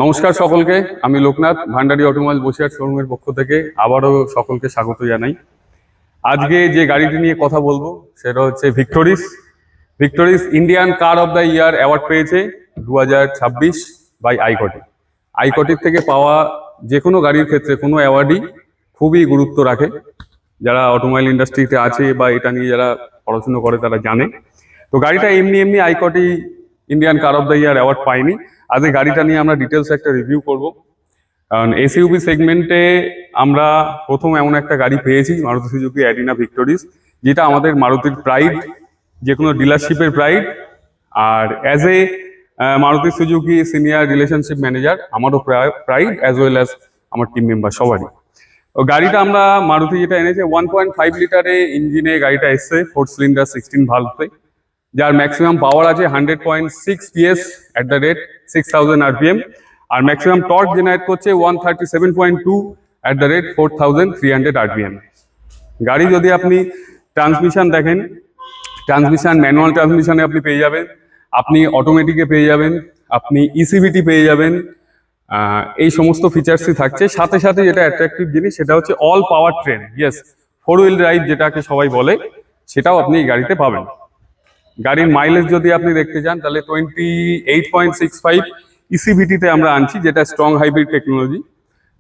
নমস্কার সকলকে, আমি লোকনাথ ভান্ডারী অটোমোবাইল বসিরহাট শোরুমের পক্ষ থেকে আবারও সকলকে স্বাগত জানাই। আজকে যে গাড়িটি নিয়ে কথা বলবো সেটা হচ্ছে ভিক্টোরিস Indian car of the year award পেয়েছে 2026 বাই আইকটির থেকে পাওয়া যে কোনো গাড়ির ক্ষেত্রে কোনো অ্যাওয়ার্ডই খুবই গুরুত্ব রাখে। যারা অটোমোবাইল ইন্ডাস্ট্রিতে আছে বা এটা নিয়ে যারা পড়াশুনো করে তারা জানে। তো গাড়িটা এমনি ICOTY Indian car of the year award পায়নি। আজ এই গাড়িটা নিয়ে আমরা ডিটেলস একটা রিভিউ করব, কারণ এসইউভি সেগমেন্টে আমরা প্রথম এমন একটা গাড়ি পেয়েছি মারুতি সুজুকি অ্যারিনা ভিক্টোরিস, যেটা আমাদের মারুতির প্রাইড, যে কোনো ডিলারশিপের প্রাইড। আর as a Maruti Suzuki senior relationship manager আমারও প্রাইড, অ্যাজ ওয়েল অ্যাজ আমার টিম মেম্বার সবারই। ও গাড়িটা আমরা মারুতি যেটা এনেছে 1.5 লিটারে ইঞ্জিনে গাড়িটা এসছে, 4 সিলিন্ডার 16 ভালভে, যার ম্যাক্সিমাম পাওয়ার আছে 100.6 PS at the rate 6000 RPM, আর ম্যাক্সিমাম টর্ক জেনারেট করছে 137.2 অ্যাট দ্য রেট 4300 RPM। গাড়ি যদি আপনি ট্রান্সমিশন দেখেন, ট্রান্সমিশন ম্যানুয়াল ট্রান্সমিশনে আপনি পেয়ে যাবেন, আপনি অটোমেটিকে পেয়ে যাবেন, আপনি ইসিবিটি পেয়ে যাবেন। এই সমস্ত ফিচার্সই থাকছে। সাথে সাথে যেটা অ্যাট্রাকটিভ জিনিস সেটা হচ্ছে অল পাওয়ার ট্রেন, ইয়েস 4 হুইল ড্রাইভ যেটাকে সবাই বলে, সেটাও আপনি এই গাড়িতে পাবেন। গাড়ির মাইলেজ যদি আপনি দেখতে চান তাহলে 28.65 ইসিভিটিতে আমরা আনছি, যেটা স্ট্রং হাইব্রিড টেকনোলজি।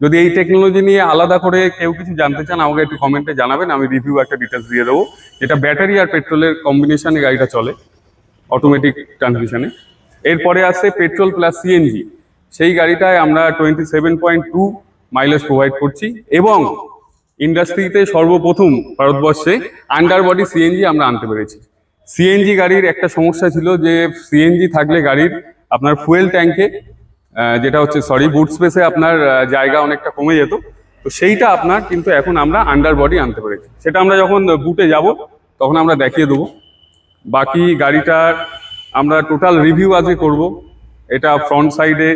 যদি এই টেকনোলজি নিয়ে আলাদা করে কেউ কিছু জানতে চান আমাকে একটু কমেন্টে জানাবেন, আমি রিভিউ একটা ডিটেলস দিয়ে দেবো। এটা ব্যাটারি আর পেট্রোলের কম্বিনেশনে গাড়িটা চলে অটোমেটিক ট্রান্সমিশনে। এরপরে আসছে পেট্রোল প্লাস সিএনজি, সেই গাড়িটায় আমরা 27.2 মাইলেজ প্রোভাইড করছি, এবং ইন্ডাস্ট্রিতে সর্বপ্রথম ভারতবর্ষে আন্ডার বডি সিএনজি আমরা আনতে পেরেছি। সিএনজি গাড়ির একটা সমস্যা ছিল যে সিএনজি থাকলে গাড়ির আপনার ফুয়েল ট্যাঙ্কে যেটা হচ্ছে বুট স্পেসে আপনার জায়গা অনেকটা কমে যেত। তো সেইটা আপনার কিন্তু এখন আমরা আন্ডার বডি আনতে পেরেছি। সেটা আমরা যখন বুটে যাব তখন আমরা দেখিয়ে দেবো। বাকি গাড়িটার আমরা টোটাল রিভিউ আজকে করব। এটা ফ্রন্ট সাইডে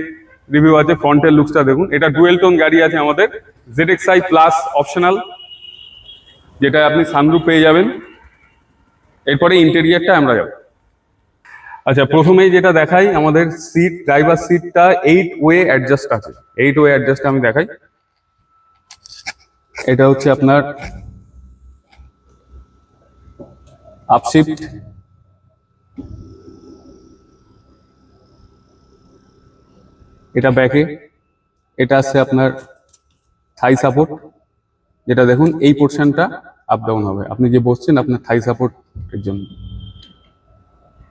রিভিউ আছে, ফ্রন্টের লুকসটা দেখুন। এটা ডুয়েল টোন গাড়ি আছে আমাদের, ZXi প্লাস অপশনাল, যেটা আপনি সানরুফ পেয়ে যাবেন। এরপরে ইন্টেরিয়ারটা আমরা যাব। আচ্ছা, প্রথমেই যেটা দেখাই, আমাদের সিট, ড্রাইভার সিটটা 8 ওয়ে অ্যাডজাস্ট আছে। 8 ওয়ে অ্যাডজাস্ট আমি দেখাই। এটা হচ্ছে আপনার আপশিফট, এটা ব্যাকে, এটা আছে আপনার থাই সাপোর্ট, যেটা দেখুন এই পোর্শনটা আপ ডাউন হবে, আপনি যে বসছেন আপনার থাই সাপোর্টের জন্য।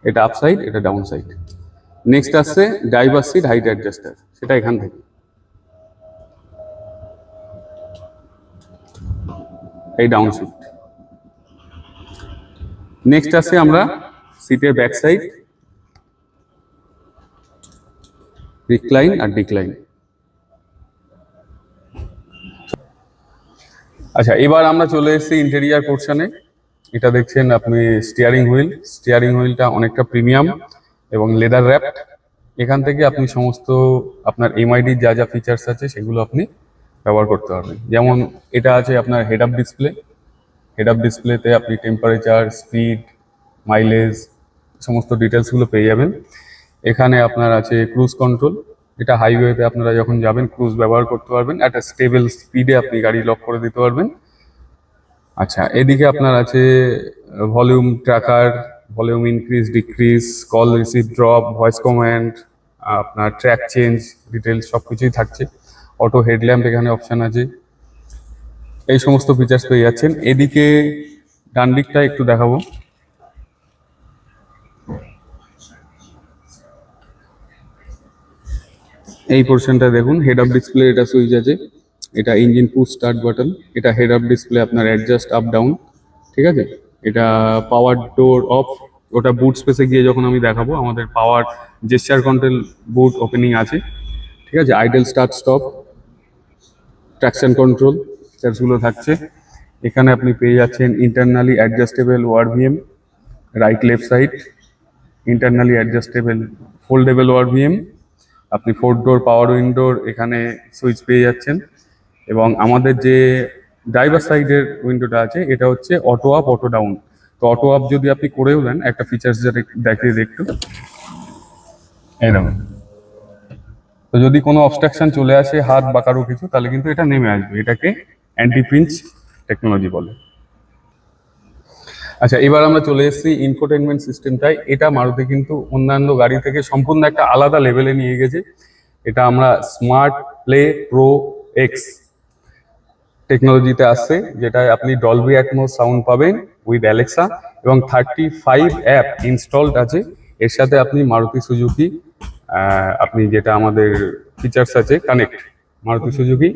এটা আপ সাইড, এটা ডাউন সাইড। নেক্সট আসছে ড্রাইভার সিট হাইট অ্যাডজাস্টার, সেটা এখান থেকে, এই ডাউন সিট। নেক্সট আসছে আমরা সিটের ব্যাক সাইড, রিক্লাইন আর ডিক্লাইন। আচ্ছা, এবার আমরা চলে এসেছি ইন্টেরিয়ার পোর্শনে। এটা দেখছেন আপনি স্টিয়ারিং হুইলটা অনেকটা প্রিমিয়াম এবং লেদার র্যাপড। এখান থেকে আপনি সমস্ত আপনার এমআইডির যা যা ফিচার্স আছে সেগুলো আপনি ব্যবহার করতে পারবেন। যেমন এটা আছে আপনার হেড আপ ডিসপ্লেতে আপনি টেম্পারেচার, স্পিড, মাইলেজ সমস্ত ডিটেলসগুলো পেয়ে যাবেন। এখানে আপনার আছে ক্রুজ কন্ট্রোল, এটা হাইওয়েতে আপনারা যখন যাবেন ক্রুজ ব্যবহার করতে পারবেন, একটা স্টেবল স্পিডে আপনি গাড়ি লক করে দিতে পারবেন। আচ্ছা, এদিকে আপনার আছে volume tracker, volume increase decrease, call receive drop, voice command, আপনার ট্র্যাক চেঞ্জ ডিটেলস সব কিছুই থাকছে। অটো হেডল্যাম্প এখানে অপশান আছে, এই সমস্ত ফিচার্স পেয়ে যাচ্ছেন। এদিকে ডান দিকটা একটু দেখাবো। এই পোর্শনটা দেখুন, হেড আপ ডিসপ্লে, এটা সুইচ আছে, এটা ইঞ্জিন পুশ স্টার্ট বাটন, এটা হেড আপ ডিসপ্লে আপনার অ্যাডজাস্ট আপ ডাউন, ঠিক আছে। এটা পাওয়ার ডোর অফ, ওটা বুট স্পেসে গিয়ে যখন আমি দেখাবো। আমাদের power gesture control boot opening আছে, ঠিক আছে। Idle start stop, traction control ফিচার্সগুলো থাকছে। এখানে আপনি পেয়ে যাচ্ছেন internally adjustable ORVM, right left side, internally adjustable foldable ORVM, আপনি 4 ডোর পাওয়ার উইন্ডোর এখানে সুইচ পেয়ে যাচ্ছেন। এবং আমাদের যে ড্রাইভার সাইডের উইন্ডোটা আছে এটা হচ্ছে অটো আপ অটো ডাউন। তো অটো আপ যদি আপনি করেও দেন, একটা ফিচার্স যেটা দেখিয়ে একটু, এই দেখুন তো যদি কোনো অবস্ট্রাকশন চলে আসে হাত বা কারো কিছু, তাহলে কিন্তু এটা নেমে আসবে। এটাকে অ্যান্টি পিঞ্চ টেকনোলজি বলে। আচ্ছা, এবার আমরা চলে এসেছি ইনফোটেনমেন্ট সিস্টেমটাই। এটা মারুতি কিন্তু অন্যান্য গাড়ি থেকে সম্পূর্ণ একটা আলাদা লেভেলে নিয়ে গেছে। এটা আমরা স্মার্ট প্লে প্রো এক্স টেকনোলজিতে আসছে, যেটায় আপনি ডলবি অ্যাটমস সাউন্ড পাবেন উইথ অ্যালেক্সা, এবং 35 অ্যাপ ইনস্টলড আছে। এর সাথে আপনি মারুতি সুজুকি আপনি যেটা আমাদের ফিচার্স আছে কানেক্ট মারুতি সুজুকি।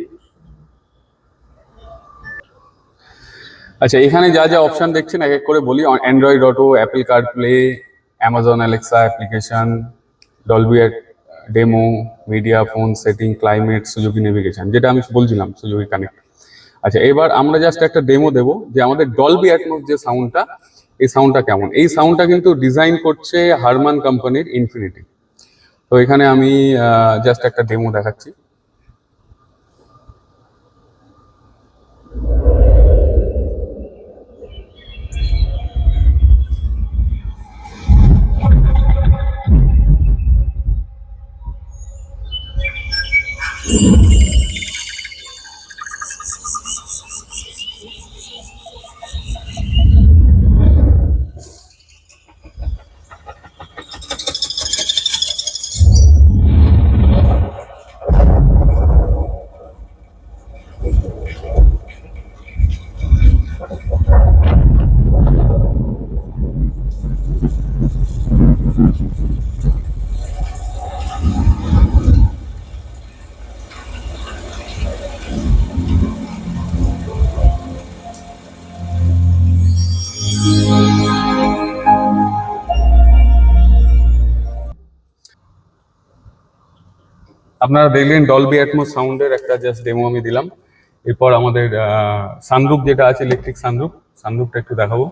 আচ্ছা, এখানে যা যা অপশন দেখছেন এক এক করে বলি। Android auto, Apple CarPlay, Amazon Alexa application, Dolby demo, media, phone setting, climate, Suzuki navigation, যেটা আমি বলছিলাম সুজুকি কানেক্ট। আচ্ছা, এবার আমরা জাস্ট একটা ডেমো দেবো যে আমাদের ডলবি অ্যাটমস যে সাউন্ডটা, এই সাউন্ডটা কেমন। এই সাউন্ডটা কিন্তু ডিজাইন করছে হারমান কোম্পানির ইনফিনিটি। তো এখানে আমি জাস্ট একটা ডেমো দেখাচ্ছি। আপনারা দেখলেন ডলবি অ্যাটমস সাউন্ডের একটা জাস্ট ডেমো আমি দিলাম। এরপর আমাদের সানরুফ যেটা আছে, ইলেকট্রিক সানরুফ, সানরুফটা একটু দেখাবো।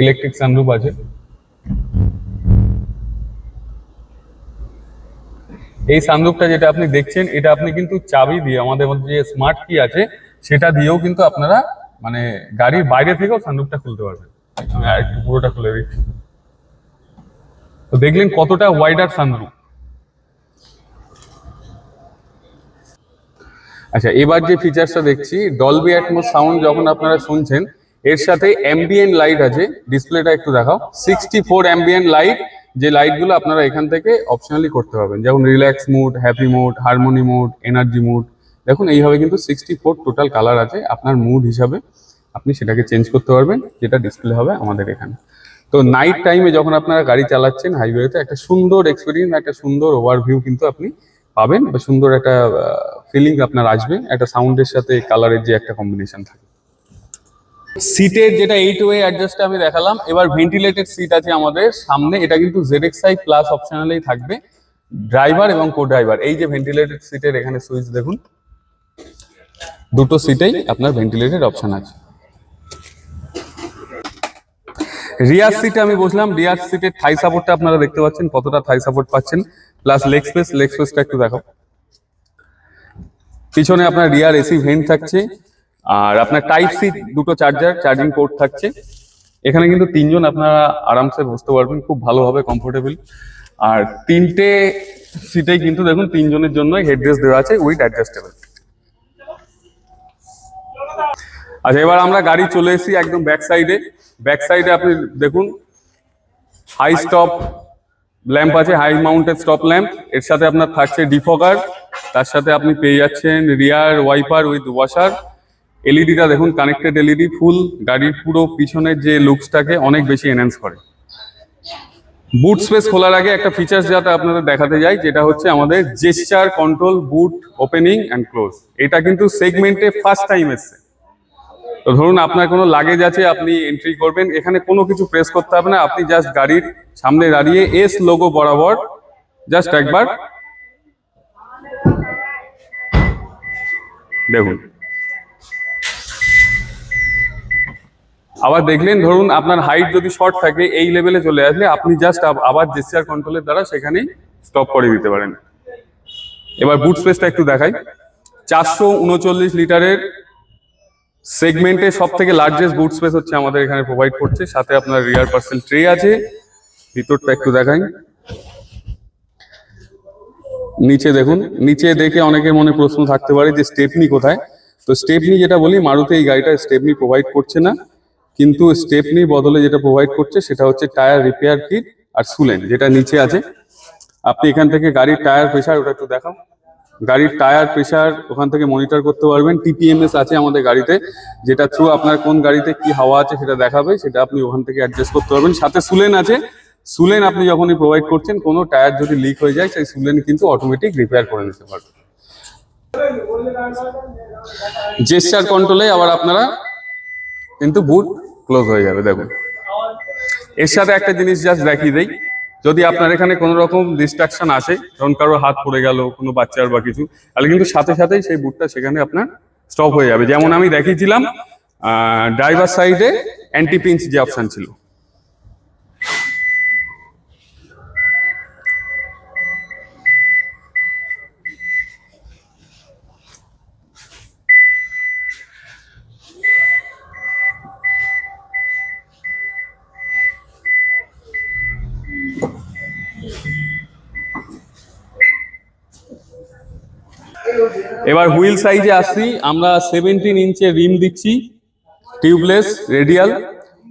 ইলেকট্রিক সানরুফ আছে। এই সানরুফটা যেটা আপনি দেখছেন, এটা আপনি কিন্তু চাবি দিয়ে, আমাদের মধ্যে যে স্মার্ট কি আছে সেটা দিয়েও কিন্তু আপনারা মানে গাড়ির বাইরে থেকেও সানরুফটা খুলতে পারবেন। আমি আরেকটু পুরোটা খুলে দিচ্ছি। তো দেখলেন কতটা ওয়াইডার সানরুফ। আচ্ছা, এবার যে ফিচারসটা দেখছি, ডলবি অ্যাটমস সাউন্ড যখন আপনারা শুনছেন, এর সাথে অ্যাম্বিয়েন্ট লাইট আছে। ডিসপ্লেটা একটু দেখাও। 64 অ্যাম্বিয়েন্ট লাইট, যে লাইটগুলো আপনারা এখান থেকে অপশনালি করতে পারবেন, যেমন relax mood, happy mood, harmony mood, energy mood. দেখুন এইভাবে কিন্তু 64 টোটাল কালার আছে। আপনার মুড হিসাবে আপনি সেটাকে চেঞ্জ করতে পারবেন, যেটা ডিসপ্লে হবে আমাদের এখানে। তো নাইট টাইমে যখন আপনারা গাড়ি চালাচ্ছেন হাইওয়েতে, একটা সুন্দর এক্সপিরিয়েন্স, একটা সুন্দর ওভারভিউ কিন্তু আপনি পাবেন, বা সুন্দর একটা ফিলিং আপনার আসবে একটা সাউন্ডের সাথে কালারের যে একটা কম্বিনেশন থাকে। সিটের যেটা 8 ওয়ে অ্যাডজাস্ট আমি দেখালাম। এবার ভেন্টিলেটেড সিট আছে আমাদের সামনে। এটা কিন্তু ZXi প্লাস অপশনালেই থাকবে, ড্রাইভার এবং কো ড্রাইভার। এই যে ভেন্টিলেটেড সিটের এখানে সুইচ দেখুন, দুটো সিটেই আপনার ভেন্টিলেটেড অপশন আছে। রিয়ার সিটে আমি বসলাম। রিয়ার সিটের থাই সাপোর্টটা আপনারা দেখতে পাচ্ছেন, কতটা থাই সাপোর্ট পাচ্ছেন, প্লাস লেগ স্পেস। লেগ স্পেসটা একটু দেখো। পিছনে আপনার রিয়ার এসি ভেন্ট থাকছে, আর আপনার টাইপ সি দুটো চার্জিং পোর্ট থাকছে। এখানে কিন্তু তিনজন আপনারা আরামসে বসতে পারবেন, খুব ভালোভাবে কমফোর্টেবল। আর তিনটে সিটেই কিন্তু দেখুন তিনজনের জন্য হেডরেস্ট দেওয়া আছে উইথ অ্যাডজাস্টেবল। আচ্ছা, এবার আমরা গাড়ি চলে এসেছি একদম ব্যাক সাইডে। ব্যাক সাইডে আপনি দেখুন হাই স্টপ ল্যাম্প আছে, হাই মাউন্টেড স্টপ ল্যাম্প। এর সাথে আপনার থাকছে ডিফগার, তার সাথে আপনি পেয়ে যাচ্ছেন রিয়ার ওয়াইপার উইথ ওয়াশার। এলইডিটা দেখুন কানেক্টেড এলইডি, ফুল গাড়ির পুরো পিছনের যে লুকসটাকে অনেক বেশি এনহ্যান্স করে। বুট স্পেস খোলার আগে একটা ফিচার্স যেটা আপনাদের দেখাতে যাই, যেটা হচ্ছে আমাদের gesture control boot opening and close. এটা কিন্তু সেগমেন্টে ফার্স্ট টাইম এসছে। তো ধরুন আপনার কোনো লাগেজ আছে, আপনি এন্ট্রি করবেন, এখানে কোনো কিছু প্রেস করতে হবে না। আপনি জাস্ট গাড়ির সামনে দাঁড়িয়ে এস লোগো বরাবর জাস্ট একবার দেখুন। আবার দেখলেন, ধরুন আপনার হাইট যদি শর্ট থাকে, এই লেভেলে চলে আসলে আপনি জাস্ট আবার জেস্চার কন্ট্রোলের দ্বারা সেখানেই স্টপ করে দিতে পারেন। এবার বুট স্পেসটা একটু দেখাই। 439 লিটারের সেগমেন্টে সব থেকে লার্জেস্ট বুট স্পেস হচ্ছে আমাদের এখানে প্রোভাইড করছে, সাথে আপনার রিয়ার পার্সেল ট্রে আছে। ভিতরটা একটু দেখাই, নিচে দেখুন, নিচে দেখে অনেকের মনে প্রশ্ন থাকতে পারে যে স্টেপনি কোথায়। তো স্টেপনি যেটা বলি, মারুতি এই গাড়িটা স্টেপনি প্রোভাইড করছে না, কিন্তু স্টেপনি বদলে যেটা প্রোভাইড করছে সেটা হচ্ছে টায়ার রিপেয়ার কিট আর সুলেন, যেটা নিচে আছে। আপনি এখান থেকে গাড়ির টায়ার প্রেসার, ওটা একটু দেখাও, গাড়ির টায়ার প্রেসার ওখান থেকে মনিটর করতে পারবেন। টিপিএমএস আছে আমাদের গাড়িতে, যেটা থ্রু আপনার কোন গাড়িতে কি হাওয়া আছে সেটা দেখাবে, সেটা আপনি ওখান থেকে অ্যাডজাস্ট করতে পারবেন। সাথে সুলেন আছে, সুলেন আপনি যখনই প্রোভাইড করছেন, কোনো টায়ার যদি লিক হয়ে যায় সেই সুলেন কিন্তু অটোমেটিক রিপেয়ার করে নিতে পারবেন। জেস্চার কন্ট্রোলে আবার আপনারা কিন্তু বুট ক্লোজ হয়ে যাবে। দেখুন, এর সাথে একটা জিনিস জাস্ট দেখিয়ে দেই, যদি আপনার এখানে কোনো রকম ডিস্ট্রাকশন আসে, ধরুন কারো হাত পড়ে গেল, কোনো বাচ্চার বা কিছু, তাহলে কিন্তু সাথে সাথেই সেই বুটটা সেখানে আপনার স্টপ হয়ে যাবে। যেমন আমি দেখিয়েছিলাম ড্রাইভার সাইডে অ্যান্টি পিঞ্চ যে অপশন ছিল। এবার হুইল সাইজে আসছি আমরা, 17 ইঞ্চের রিম দিচ্ছি, টিউবলেস রেডিয়াল,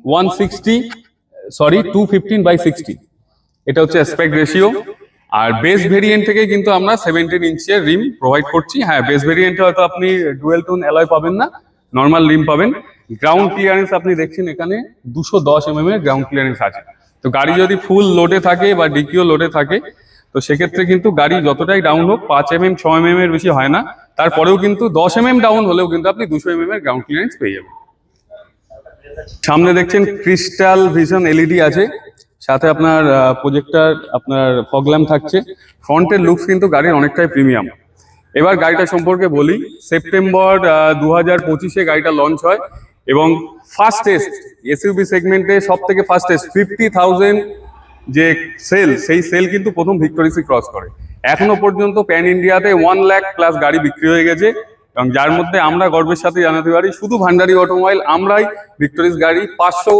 215/60, এটা হচ্ছে অ্যাসপেক্ট রেশিও। আর বেস ভেরিয়েন্ট থেকে কিন্তু আমরা 17 ইঞ্চের রিম প্রোভাইড করছি। হ্যাঁ, বেস ভেরিয়েন্টে হয়তো আপনি ডুয়েল টোন অ্যালয় পাবেন না, নর্মাল রিম পাবেন। গ্রাউন্ড ক্লিয়ারেন্স আপনি দেখছেন এখানে 210 mm এর গ্রাউন্ড ক্লিয়ারেন্স আছে। তো গাড়ি যদি ফুল লোডে থাকে বা ডিকিও লোডে থাকে, তো সেক্ষেত্রে কিন্তু গাড়ি যতটাই ডাউন হোক, 5 mm 6 mm এর বেশি হয় না, তারপরেও কিন্তু 10 mm ডাউন হলেও কিন্তু আপনি 200 mm এর গ্রাউন্ড ক্লিয়ারেন্স পেয়ে যাবেন। সামনে দেখছেন ক্রিস্টাল ভিশন এলইডি আছে, সাথে আপনার প্রজেক্টর, আপনার ফগ ল্যাম্প থাকছে। ফ্রন্টের লুকস কিন্তু গাড়ির অনেকটাই প্রিমিয়াম। এবার গাড়িটা সম্পর্কে বলি, সেপ্টেম্বর 2025-এ গাড়িটা লঞ্চ হয় এবং ফাস্টেস্ট এসইউভি সেগমেন্টে সব থেকে ফাস্টেস্ট 50,000 যে সেল, সেই সেল কিন্তু প্রথম ভিক্টোরিসই ক্রস করে। এখনো পর্যন্ত প্যান ইন্ডিয়াতে 1 লাখ প্লাস গাড়ি বিক্রি হয়ে গেছে, এবং যার মধ্যে আমরা গর্বের সাথে জানাতে পারি শুধু ভান্ডারি অটোমোবাইল আমরাই ভিক্টোরিস গাড়ি 500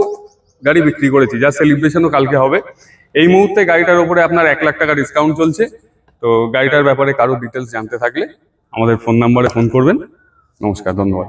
গাড়ি বিক্রি করেছি, যার সেলিব্রেশনও কালকে হবে। এই মুহূর্তে গাড়িটার উপরে আপনার 1 লাখ টাকা ডিসকাউন্ট চলছে। তো গাড়িটার ব্যাপারে কারো ডিটেলস জানতে থাকলে আমাদের ফোন নাম্বারে ফোন করবেন। নমস্কার, ধন্যবাদ।